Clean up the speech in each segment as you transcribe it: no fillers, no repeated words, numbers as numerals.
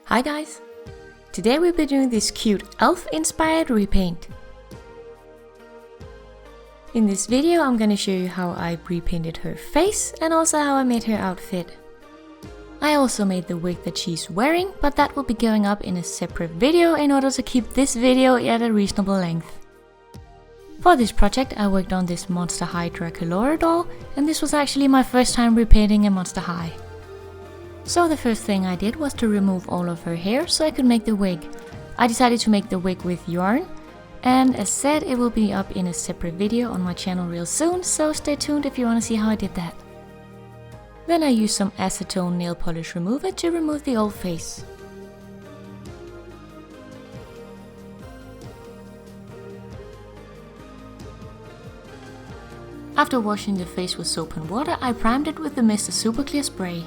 Hi guys! Today we'll be doing this cute elf-inspired repaint. In this video I'm gonna show you how I repainted her face and also how I made her outfit. I also made the wig that she's wearing, but that will be going up in a separate video in order to keep this video at a reasonable length. For this project I worked on this Monster High Draculaura doll, and this was actually my first time repainting a Monster High. So the first thing I did was to remove all of her hair so I could make the wig. I decided to make the wig with yarn, and as said, it will be up in a separate video on my channel real soon, so stay tuned if you want to see how I did that. Then I used some acetone nail polish remover to remove the old face. After washing the face with soap and water, I primed it with the Mr. Super Clear spray.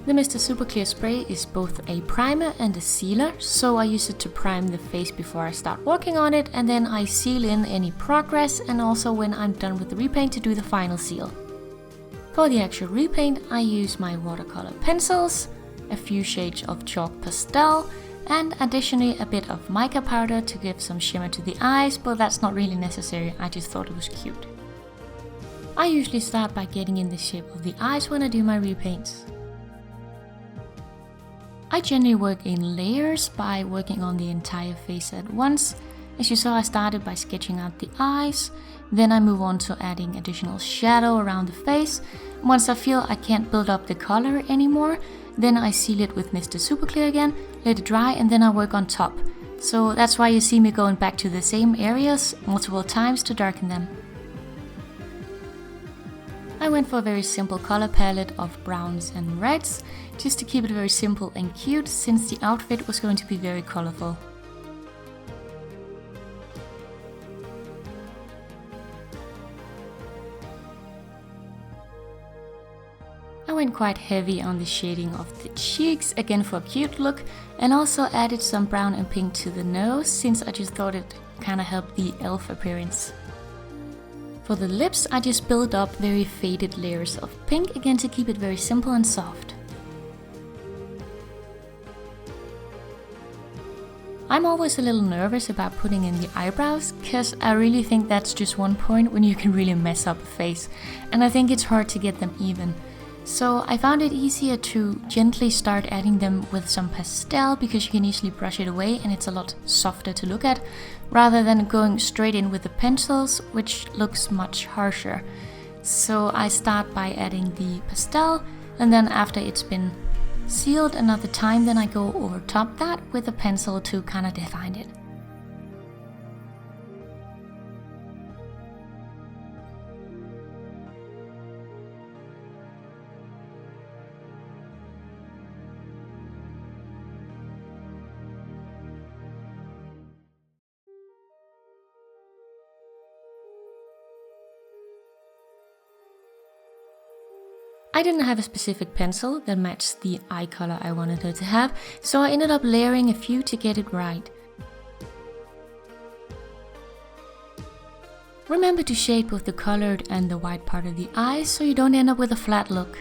The Mr. Super Clear spray is both a primer and a sealer, so I use it to prime the face before I start working on it, and then I seal in any progress and also when I'm done with the repaint to do the final seal. For the actual repaint I use my watercolor pencils, a few shades of chalk pastel, and additionally a bit of mica powder to give some shimmer to the eyes, but that's not really necessary, I just thought it was cute. I usually start by getting in the shape of the eyes when I do my repaints. I generally work in layers by working on the entire face at once. As you saw, I started by sketching out the eyes, then I move on to adding additional shadow around the face. Once I feel I can't build up the color anymore, then I seal it with Mr. Super Clear again, let it dry, and then I work on top. So that's why you see me going back to the same areas multiple times to darken them. I went for a very simple color palette of browns and reds, just to keep it very simple and cute, since the outfit was going to be very colorful. I went quite heavy on the shading of the cheeks, again for a cute look, and also added some brown and pink to the nose, since I just thought it kinda helped the elf appearance. For the lips, I just built up very faded layers of pink, again to keep it very simple and soft. I'm always a little nervous about putting in the eyebrows, cause I really think that's just one point when you can really mess up a face, and I think it's hard to get them even. So I found it easier to gently start adding them with some pastel, because you can easily brush it away and it's a lot softer to look at, rather than going straight in with the pencils, which looks much harsher. So I start by adding the pastel, and then after it's been sealed another time, then I go over top that with a pencil to kind of define it. I didn't have a specific pencil that matched the eye color I wanted her to have, so I ended up layering a few to get it right. Remember to shade both the colored and the white part of the eyes so you don't end up with a flat look.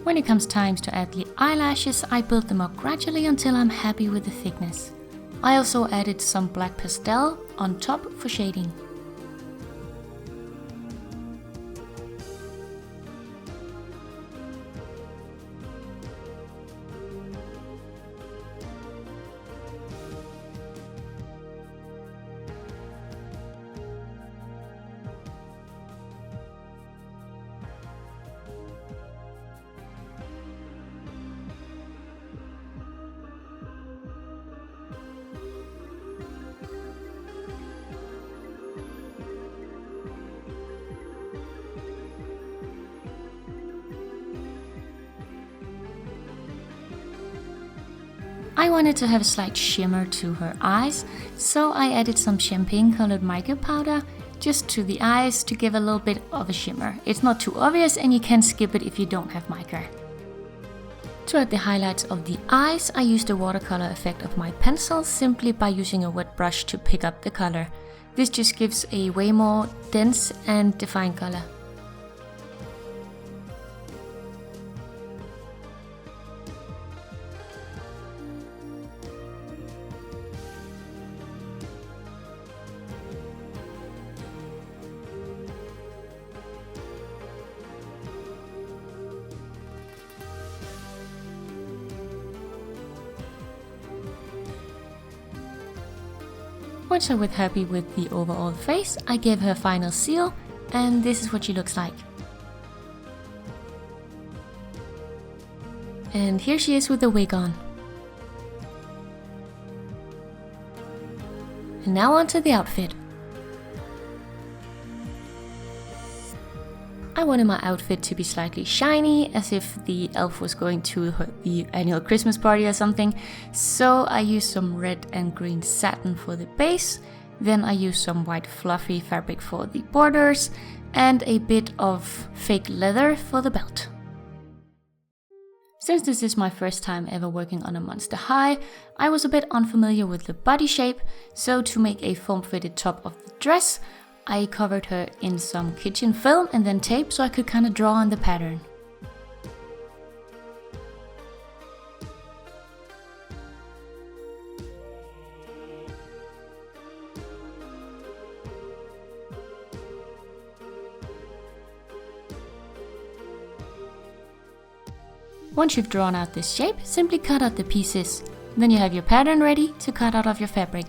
When it comes time to add the eyelashes, I build them up gradually until I'm happy with the thickness. I also added some black pastel on top for shading. I wanted to have a slight shimmer to her eyes, so I added some champagne colored mica powder just to the eyes to give a little bit of a shimmer. It's not too obvious and you can skip it if you don't have mica. To add the highlights of the eyes, I used the watercolor effect of my pencil simply by using a wet brush to pick up the color. This just gives a way more dense and defined color. Once I was happy with the overall face, I gave her a final seal, and this is what she looks like. And here she is with the wig on. And now on to the outfit. I wanted my outfit to be slightly shiny, as if the elf was going to the annual Christmas party or something. So I used some red and green satin for the base, then I used some white fluffy fabric for the borders, and a bit of fake leather for the belt. Since this is my first time ever working on a Monster High, I was a bit unfamiliar with the body shape, so to make a form-fitted top of the dress, I covered her in some kitchen film and then tape so I could kind of draw on the pattern. Once you've drawn out this shape, simply cut out the pieces. Then you have your pattern ready to cut out of your fabric.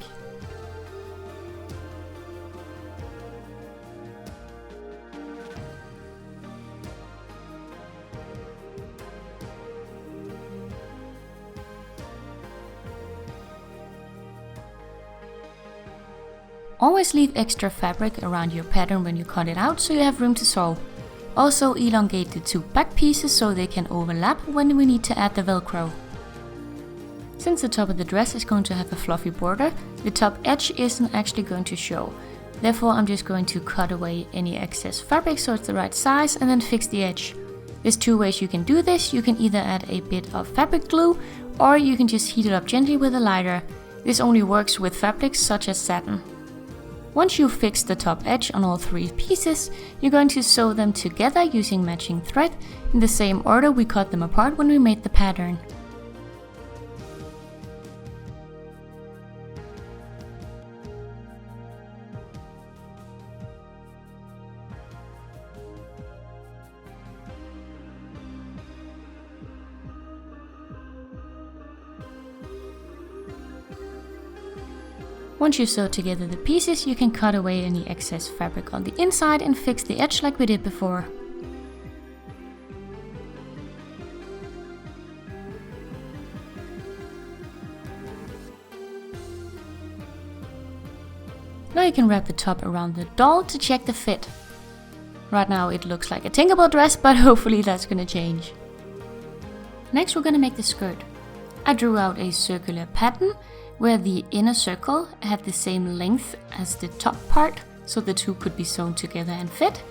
Always leave extra fabric around your pattern when you cut it out so you have room to sew. Also elongate the two back pieces so they can overlap when we need to add the Velcro. Since the top of the dress is going to have a fluffy border, the top edge isn't actually going to show. Therefore I'm just going to cut away any excess fabric so it's the right size and then fix the edge. There's two ways you can do this. You can either add a bit of fabric glue or you can just heat it up gently with a lighter. This only works with fabrics such as satin. Once you've fixed the top edge on all three pieces, you're going to sew them together using matching thread in the same order we cut them apart when we made the pattern. Once you sew together the pieces, you can cut away any excess fabric on the inside and fix the edge like we did before. Now you can wrap the top around the doll to check the fit. Right now it looks like a Tinkerbell dress, but hopefully that's gonna change. Next we're gonna make the skirt. I drew out a circular pattern where the inner circle had the same length as the top part, so the two could be sewn together and fit.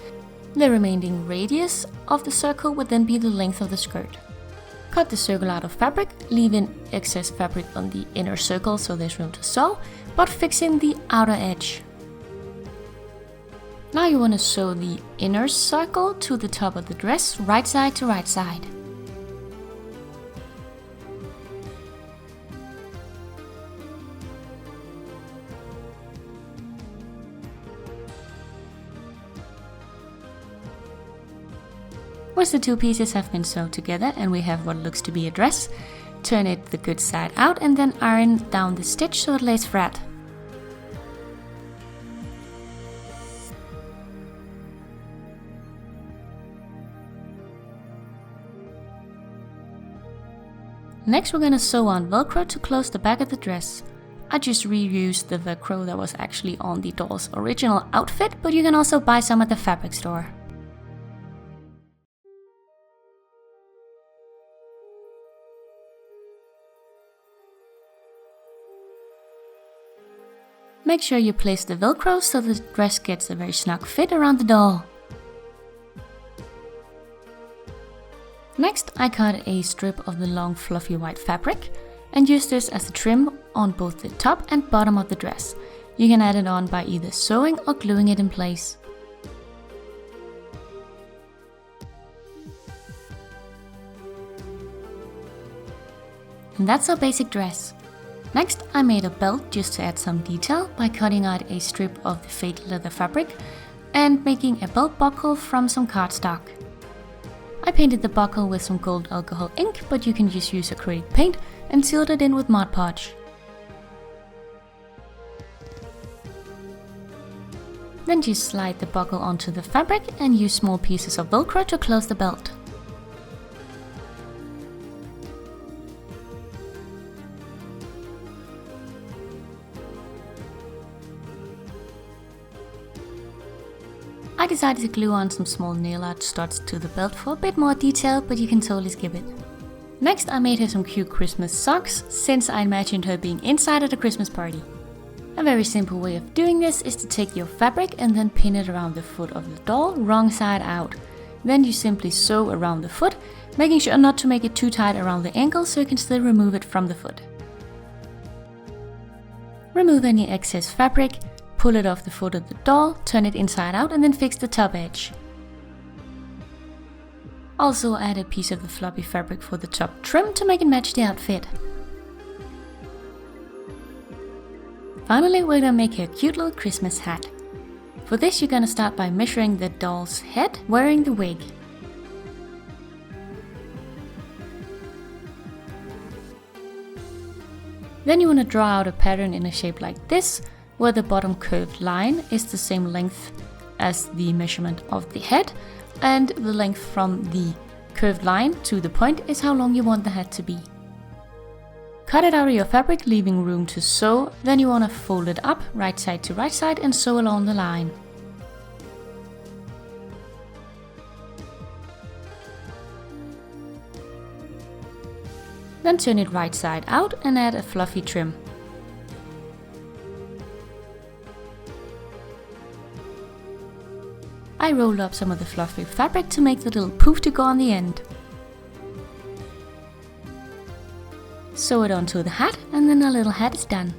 The remaining radius of the circle would then be the length of the skirt. Cut the circle out of fabric, leaving excess fabric on the inner circle so there's room to sew, but fixing the outer edge. Now you want to sew the inner circle to the top of the dress, right side to right side. Once the two pieces have been sewn together and we have what looks to be a dress, turn it the good side out and then iron down the stitch so it lays flat. Next we're gonna sew on Velcro to close the back of the dress. I just reused the Velcro that was actually on the doll's original outfit, but you can also buy some at the fabric store. Make sure you place the Velcro so the dress gets a very snug fit around the doll. Next, I cut a strip of the long fluffy white fabric and use this as a trim on both the top and bottom of the dress. You can add it on by either sewing or gluing it in place. And that's our basic dress. Next, I made a belt just to add some detail by cutting out a strip of the fake leather fabric and making a belt buckle from some cardstock. I painted the buckle with some gold alcohol ink, but you can just use acrylic paint and sealed it in with Mod Podge. Then just slide the buckle onto the fabric and use small pieces of Velcro to close the belt. I decided to glue on some small nail art studs to the belt for a bit more detail, but you can totally skip it. Next, I made her some cute Christmas socks, since I imagined her being inside at a Christmas party. A very simple way of doing this is to take your fabric and then pin it around the foot of the doll, wrong side out. Then you simply sew around the foot, making sure not to make it too tight around the ankle so you can still remove it from the foot. Remove any excess fabric, pull it off the foot of the doll, turn it inside out and then fix the top edge. Also add a piece of the floppy fabric for the top trim to make it match the outfit. Finally, we're gonna make a cute little Christmas hat. For this, you're gonna start by measuring the doll's head wearing the wig. Then you wanna draw out a pattern in a shape like this, where the bottom curved line is the same length as the measurement of the head, and the length from the curved line to the point is how long you want the hat to be. Cut it out of your fabric, leaving room to sew. Then you want to fold it up right side to right side and sew along the line. Then turn it right side out and add a fluffy trim. I rolled up some of the fluffy fabric to make the little poof to go on the end. Sew it onto the hat and then our little hat is done.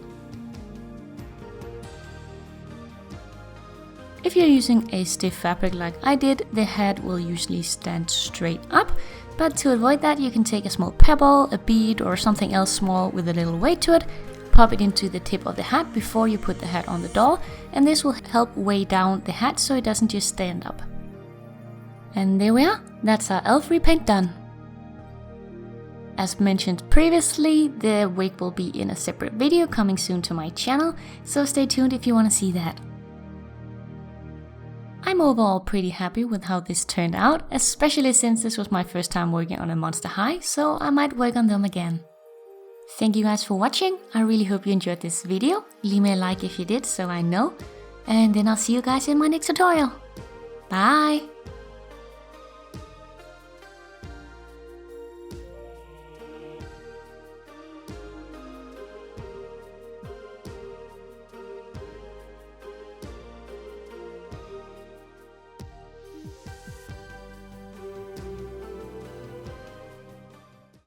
If you're using a stiff fabric like I did, the hat will usually stand straight up, but to avoid that you can take a small pebble, a bead or something else small with a little weight to it, pop it into the tip of the hat before you put the hat on the doll, and this will help weigh down the hat so it doesn't just stand up. And there we are, that's our elf repaint done. As mentioned previously, the wig will be in a separate video coming soon to my channel, so stay tuned if you want to see that. I'm overall pretty happy with how this turned out, especially since this was my first time working on a Monster High, so I might work on them again. Thank you guys for watching, I really hope you enjoyed this video. Leave me a like if you did so I know, and then I'll see you guys in my next tutorial. Bye!